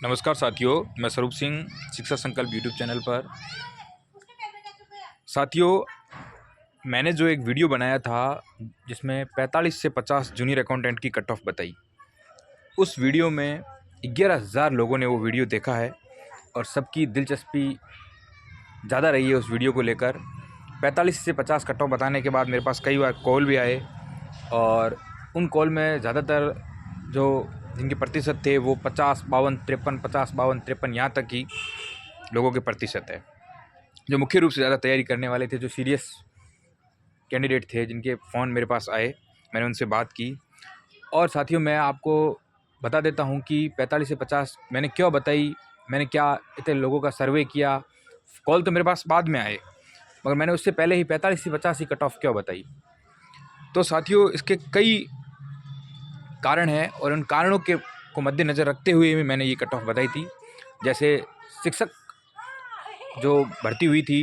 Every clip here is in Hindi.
नमस्कार साथियों, मैं स्वरूप सिंह शिक्षा संकल्प यूट्यूब चैनल पर। साथियों, मैंने जो एक वीडियो बनाया था जिसमें 45 से 50 जूनियर अकाउंटेंट की कट ऑफ बताई, उस वीडियो में 11,000 लोगों ने वो वीडियो देखा है और सबकी दिलचस्पी ज़्यादा रही है उस वीडियो को लेकर। 45 से 50 कट ऑफ बताने के बाद मेरे पास कई बार कॉल भी आए और उन कॉल में ज़्यादातर जो जिनके प्रतिशत थे वो 50, 52, 53, 50, 52, 53 यहाँ तक ही लोगों के प्रतिशत है। जो मुख्य रूप से ज़्यादा तैयारी करने वाले थे, जो सीरियस कैंडिडेट थे, जिनके फ़ोन मेरे पास आए, मैंने उनसे बात की। और साथियों, मैं आपको बता देता हूँ कि 45 से 50 मैंने क्यों बताई, मैंने क्या इतने लोगों का सर्वे किया। कॉल तो मेरे पास बाद में आए, मगर मैंने उससे पहले ही 45 से 50 ही कट ऑफ क्यों बताई। तो साथियों, इसके कई कारण हैं और उन कारणों के को मद्देनज़र रखते हुए भी मैंने ये कट ऑफ बताई थी। जैसे शिक्षक जो भर्ती हुई थी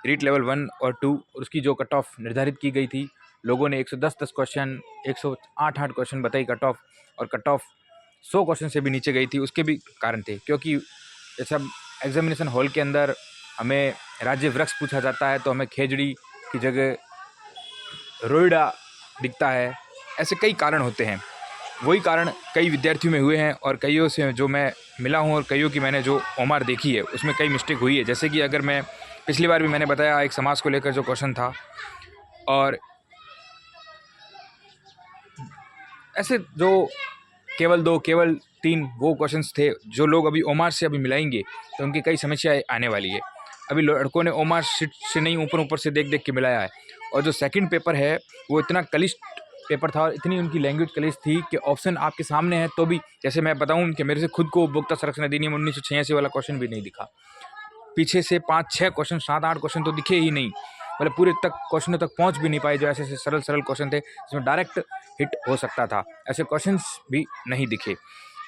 रीट लेवल 1 और 2, उसकी जो कट ऑफ निर्धारित की गई थी, लोगों ने 110 क्वेश्चन, 108 क्वेश्चन बताई कट ऑफ, और कट ऑफ 100 क्वेश्चन से भी नीचे गई थी। उसके भी कारण थे, क्योंकि जैसे एग्जामिनेशन हॉल के अंदर हमें राज्य वृक्ष पूछा जाता है तो हमें खेजड़ी की जगह रोइडा दिखता है। ऐसे कई कारण होते हैं। वही कारण कई विद्यार्थियों में हुए हैं और कईयों से जो मैं मिला हूँ और कईयों की मैंने जो ओमार देखी है उसमें कई मिस्टेक हुई है। जैसे कि अगर मैं पिछली बार भी मैंने बताया, एक समाज को लेकर जो क्वेश्चन था, और ऐसे जो केवल 2, केवल 3 वो क्वेश्चंस थे जो लोग अभी ओमार से अभी मिलाएंगे तो उनकी कई समस्याएं आने वाली है। अभी लड़कों ने ओमार शीट से नहीं, ऊपर ऊपर से देख देख के मिलाया है। और जो सेकंड पेपर है वो इतना क्लिष्ट पेपर था और इतनी उनकी लैंग्वेज क्लिष्ट थी कि ऑप्शन आपके सामने है तो भी, जैसे मैं बताऊं कि मेरे से खुद को उपभोक्ता संरक्षण अधिनियम 1986 वाला क्वेश्चन भी नहीं दिखा। पीछे से 5-6 क्वेश्चन, 7-8 क्वेश्चन तो दिखे ही नहीं, मतलब पूरे तक क्वेश्चनों तक पहुंच भी नहीं पाए। जो ऐसे ऐसे सरल सरल क्वेश्चन थे जिसमें डायरेक्ट हिट हो सकता था, ऐसे क्वेश्चंस भी नहीं दिखे।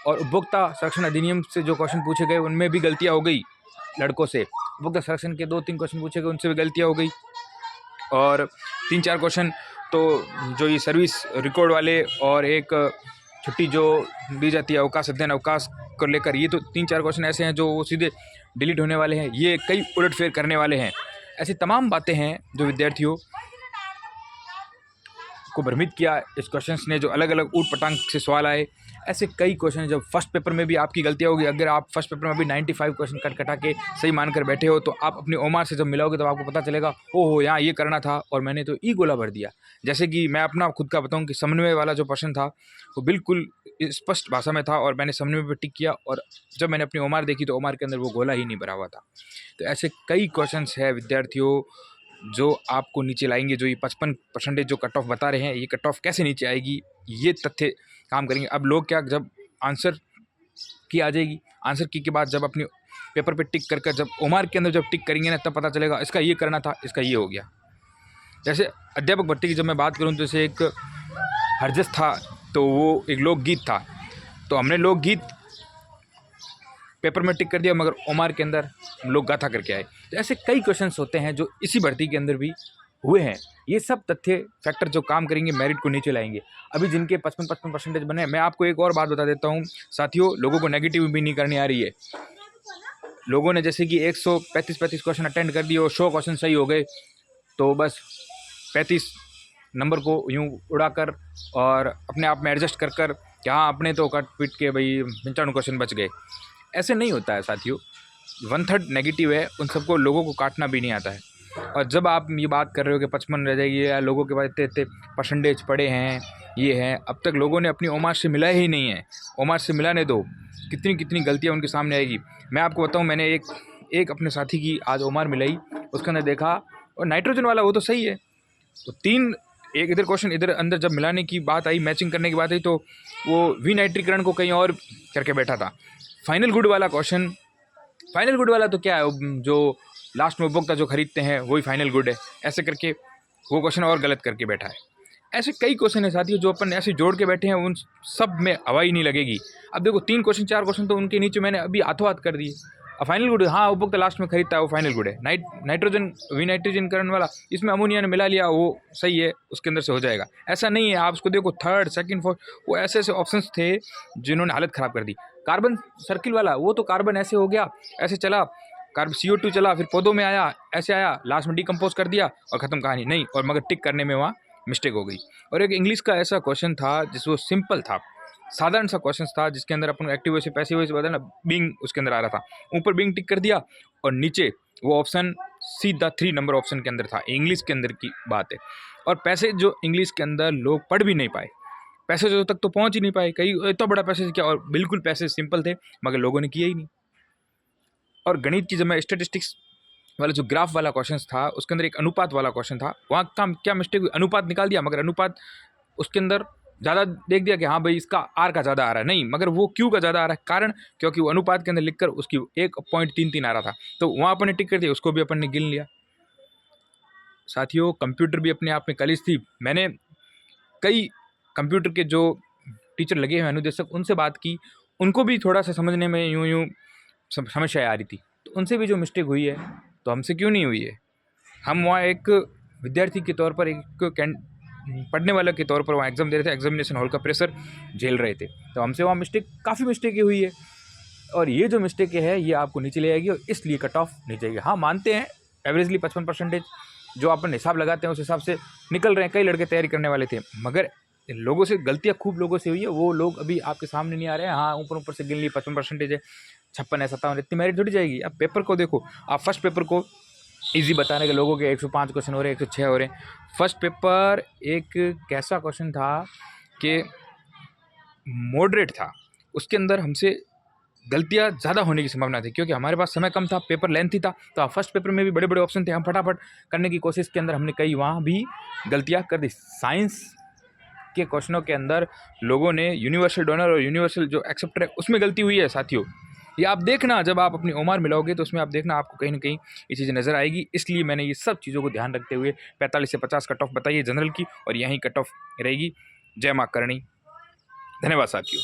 और उपभोक्ता संरक्षण अधिनियम से जो क्वेश्चन पूछे गए उनमें भी गलतियां हो गई लड़कों से। उपभोक्ता संरक्षण के 2-3 क्वेश्चन पूछे गए, उनसे भी गलतियां हो गई। और 3-4 क्वेश्चन तो जो ये सर्विस रिकॉर्ड वाले और एक छुट्टी जो दी जाती है अवकाश, अध्ययन अवकाश को लेकर, ये तो 3-4 क्वेश्चन ऐसे हैं जो वो सीधे डिलीट होने वाले हैं। ये कई उलटफेर करने वाले हैं। ऐसी तमाम बातें हैं जो विद्यार्थियों को भ्रमित किया इस क्वेश्चंस ने, जो अलग अलग ऊट पटांग से सवाल आए। ऐसे कई क्वेश्चन जब फर्स्ट पेपर में भी आपकी गलतियां होगी। अगर आप फर्स्ट पेपर में भी 95 क्वेश्चन कट कटा के सही मानकर बैठे हो तो आप अपनी ओमार से जब मिलाओगे तो आपको पता चलेगा, ओहो यहाँ ये करना था और मैंने तो ई गोला भर दिया। जैसे कि मैं अपना खुद का बताऊं कि समन्वय वाला जो प्रश्न था वो बिल्कुल स्पष्ट भाषा में था और मैंने समन्वय पर टिक किया, और जब मैंने अपनी ओमार देखी तो ओमार के अंदर वो गोला ही नहीं भरा हुआ था। तो ऐसे कई क्वेश्चन है विद्यार्थियों जो आपको नीचे लाएंगे। जो ये 55% जो कट ऑफ बता रहे हैं, ये कट ऑफ कैसे नीचे आएगी, ये तथ्य काम करेंगे। अब लोग क्या, जब आंसर की आ जाएगी, आंसर की के बाद जब अपने पेपर पे टिक कर जब ओमार के अंदर जब टिक करेंगे ना, तब पता चलेगा इसका ये करना था, इसका ये हो गया। जैसे अध्यापक भर्ती की जब मैं बात करूँ तो जैसे एक हरजस था, तो वो एक लोकगीत था, तो हमने लोकगीत पेपर में टिक कर दिया मगर ओमार के अंदर हम लोग गाथा करके आए। तो ऐसे कई क्वेश्चंस होते हैं जो इसी भर्ती के अंदर भी हुए हैं। ये सब तथ्य फैक्टर जो काम करेंगे, मेरिट को नीचे लाएंगे। अभी जिनके 55% बने, मैं आपको एक और बात बता देता हूँ साथियों, लोगों को नेगेटिव भी नहीं करनी आ रही है। लोगों ने जैसे कि 135 क्वेश्चन अटेंड कर दिए और 100 क्वेश्चन सही हो गए, तो बस 35 नंबर को यूँ उड़ाकर और अपने आप में एडजस्ट कर कि हाँ अपने तो कट पीट के भाई 95 क्वेश्चन बच गए। ऐसे नहीं होता है साथियों। 1/3 नेगेटिव है, उन सबको लोगों को काटना भी नहीं आता है। और जब आप ये बात कर रहे हो कि 55 रह जाएगी या लोगों के पास इतने इतने परसेंटेज पड़े हैं, ये हैं, अब तक लोगों ने अपनी ओमार से मिला ही नहीं है। ओमार से मिलाने दो, कितनी कितनी गलतियाँ उनके सामने आएगी। मैं आपको बताऊँ, मैंने एक अपने साथी की आज ओमार मिलाई, उसके अंदर देखा और नाइट्रोजन वाला वो तो सही है, तो 3 एक इधर क्वेश्चन इधर अंदर जब मिलाने की बात आई, मैचिंग करने की बात आई, तो वो विनाइट्रीकरण को कहीं और करके बैठा था। फाइनल गुड वाला क्वेश्चन, फाइनल गुड वाला तो क्या है, जो लास्ट में उपभोक्ता जो खरीदते हैं वही फाइनल गुड है, ऐसे करके वो क्वेश्चन और गलत करके बैठा है। ऐसे कई क्वेश्चन है साथियों जो अपन ऐसे जोड़ के बैठे हैं, उन सब में हवा ही नहीं लगेगी। अब देखो 3 क्वेश्चन 4 क्वेश्चन तो उनके नीचे मैंने अभी हाथों हाथ कर दिए, फाइनल गुड, हाँ उपभोक्ता लास्ट में खरीदता है वो फाइनल गुड है। नाइट्रोजन विनाइट्रोजन करण वाला, इसमें अमोनिया ने मिला लिया, वो सही है, उसके अंदर से हो जाएगा। ऐसा नहीं है, आप उसको देखो थर्ड सेकंड फोर्थ, वो ऐसे ऐसे ऑप्शंस थे जिन्होंने हालत ख़राब कर दी। कार्बन सर्किल वाला, वो तो कार्बन ऐसे हो गया, ऐसे चला, कार्बन CO2 चला, फिर पौधों में आया, ऐसे आया, लास्ट में डिकम्पोज कर दिया और ख़त्म कहानी। नहीं, और मगर टिक करने में वहाँ मिस्टेक हो गई। और एक इंग्लिश का ऐसा क्वेश्चन था जिस वो सिंपल था, साधारण सा क्वेश्चन था, जिसके अंदर अपन एक्टिव वॉइस से पैसिव वॉइस बता ना, बीइंग उसके अंदर आ रहा था, ऊपर बीइंग टिक कर दिया और नीचे वो ऑप्शन सीधा 3 नंबर ऑप्शन के अंदर था। इंग्लिश के अंदर की बात है। और पैसे जो इंग्लिश के अंदर लोग पढ़ भी नहीं पाए, पैसे जो तक तो पहुंच ही नहीं पाए, कई इतना बड़ा पैसे क्या, और बिल्कुल पैसे सिंपल थे मगर लोगों ने किया ही नहीं। और गणित की जब मैं स्टेटिस्टिक्स वाला जो ग्राफ वाला क्वेश्चन था, उसके अंदर एक अनुपात वाला क्वेश्चन था, वहाँ का क्या मिस्टेक हुई, अनुपात निकाल दिया मगर अनुपात उसके अंदर ज़्यादा देख दिया कि हाँ भाई इसका आर का ज़्यादा आ रहा है, नहीं मगर वो क्यू का ज़्यादा आ रहा है, कारण क्योंकि वो अनुपात के अंदर लिखकर उसकी 1.33 आ रहा था, तो वहाँ अपन ने टिक कर दिया, उसको भी अपन ने गिन लिया। साथियों, कंप्यूटर भी अपने आप में कॉलेज थी। मैंने कई कंप्यूटर के जो टीचर लगे हैं अनुदेशक, उनसे बात की, उनको भी थोड़ा सा समझने में यूँ समस्या आ रही थी, तो उनसे भी जो मिस्टेक हुई है तो हमसे क्यों नहीं हुई है। हम वहाँ एक विद्यार्थी के तौर पर, एक पढ़ने वाले के तौर पर वहाँ एग्ज़ाम दे रहे थे, एग्जामिनेशन हॉल का प्रेशर झेल रहे थे, तो हमसे वहाँ काफ़ी मिस्टेकें हुई है। और ये जो मिस्टेकें है ये आपको नीचे ले आएगी और इसलिए कट ऑफ नीचे आएगी। हाँ मानते हैं एवरेजली 55% जो अपन हिसाब लगाते हैं उस हिसाब से निकल रहे हैं, कई लड़के तैयारी करने वाले थे, मगर लोगों से गलतियाँ खूब लोगों से हुई है, वो लोग अभी आपके सामने नहीं आ रहे हैं। हाँ ऊपर से गिन लिए 55% है, 56 है, 57, इतनी मेरिट थोड़ी जाएगी। अब पेपर को देखो, आप फर्स्ट पेपर को इजी बताने के लोगों के 105 क्वेश्चन हो रहे हैं, 106 हो रहे हैं। फर्स्ट पेपर एक कैसा क्वेश्चन था कि मॉडरेट था, उसके अंदर हमसे गलतियाँ ज़्यादा होने की संभावना थी क्योंकि हमारे पास समय कम था, पेपर लेंथी था, तो फर्स्ट पेपर में भी बड़े बड़े ऑप्शन थे, हम फटाफट करने की कोशिश के अंदर हमने कई वहाँ भी गलतियाँ कर दी। साइंस के क्वेश्चनों के अंदर लोगों ने यूनिवर्सल डोनर और यूनिवर्सल जो एक्सेप्टर है उसमें गलती हुई है साथियों। ये आप देखना, जब आप अपनी उम्र मिलाओगे तो उसमें आप देखना आपको कहीं ना कहीं ये चीज़ें नज़र आएगी। इसलिए मैंने ये सब चीज़ों को ध्यान रखते हुए 45 से 50 कट ऑफ बताइए जनरल की, और यहीं कट ऑफ रहेगी। जय माँ करणी। धन्यवाद साथियों।